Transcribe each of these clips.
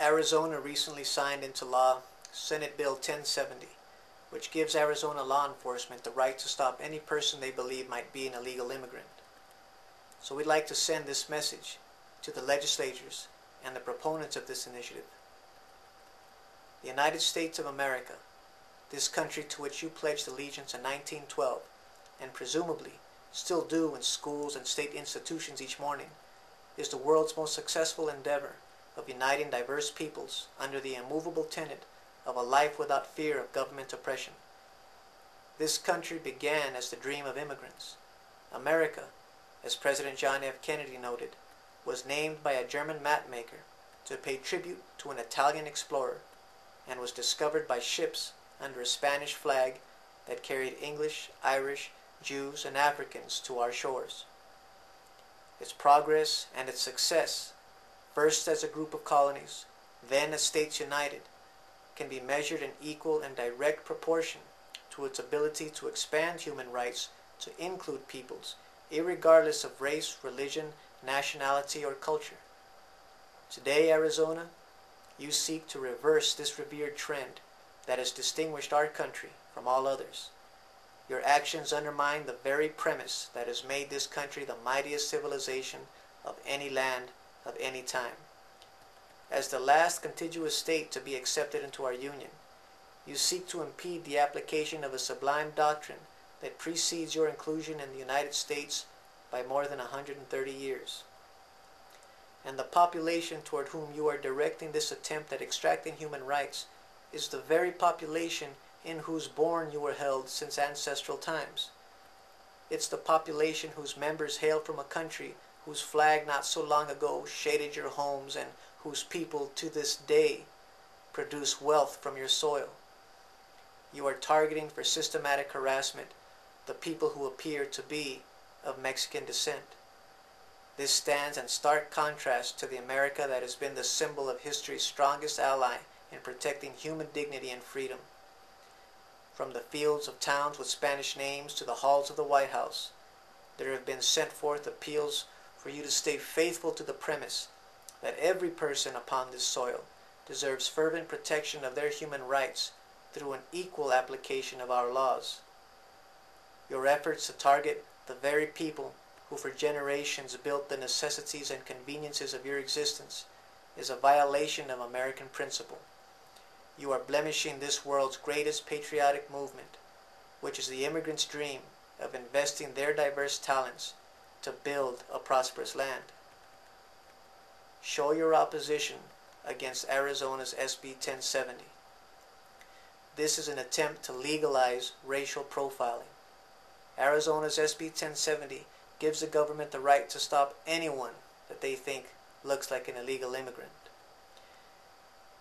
Arizona recently signed into law Senate Bill 1070, which gives Arizona law enforcement the right to stop any person they believe might be an illegal immigrant. So we'd like to send this message to the legislators and the proponents of this initiative. The United States of America, this country to which you pledged allegiance in 1912, and presumably still do in schools and state institutions each morning, is the world's most successful endeavor of uniting diverse peoples under the immovable tenet of a life without fear of government oppression. This country began as the dream of immigrants. America, as President John F. Kennedy noted, was named by a German mapmaker to pay tribute to an Italian explorer, and was discovered by ships under a Spanish flag that carried English, Irish, Jews, and Africans to our shores. Its progress and its success, first as a group of colonies, then as states united, can be measured in equal and direct proportion to its ability to expand human rights to include peoples, irregardless of race, religion, nationality, or culture. Today, Arizona, you seek to reverse this revered trend that has distinguished our country from all others. Your actions undermine the very premise that has made this country the mightiest civilization of any land of any time. As the last contiguous state to be accepted into our union, you seek to impede the application of a sublime doctrine that precedes your inclusion in the United States by more than 130 years. And the population toward whom you are directing this attempt at extracting human rights is the very population in whose bourne you were held since ancestral times. It's the population whose members hail from a country whose flag not so long ago shaded your homes and whose people to this day produce wealth from your soil. You are targeting for systematic harassment the people who appear to be of Mexican descent. This stands in stark contrast to the America that has been the symbol of history's strongest ally in protecting human dignity and freedom. From the fields of towns with Spanish names to the halls of the White House, there have been sent forth appeals for you to stay faithful to the premise that every person upon this soil deserves fervent protection of their human rights through an equal application of our laws. Your efforts to target the very people who for generations built the necessities and conveniences of your existence is a violation of American principle. You are blemishing this world's greatest patriotic movement, which is the immigrant's dream of investing their diverse talents to build a prosperous land. Show your opposition against Arizona's SB 1070. This is an attempt to legalize racial profiling. Arizona's SB 1070 gives the government the right to stop anyone that they think looks like an illegal immigrant.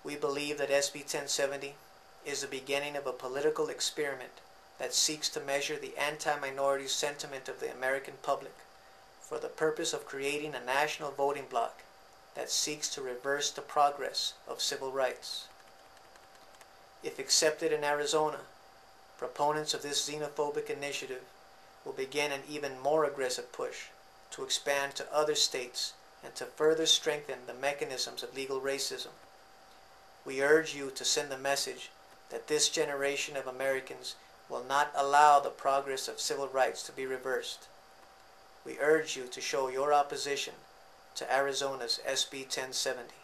We believe that SB 1070 is the beginning of a political experiment that seeks to measure the anti-minority sentiment of the American public for the purpose of creating a national voting bloc that seeks to reverse the progress of civil rights. If accepted in Arizona, proponents of this xenophobic initiative will begin an even more aggressive push to expand to other states and to further strengthen the mechanisms of legal racism. We urge you to send the message that this generation of Americans will not allow the progress of civil rights to be reversed. We urge you to show your opposition to Arizona's SB 1070.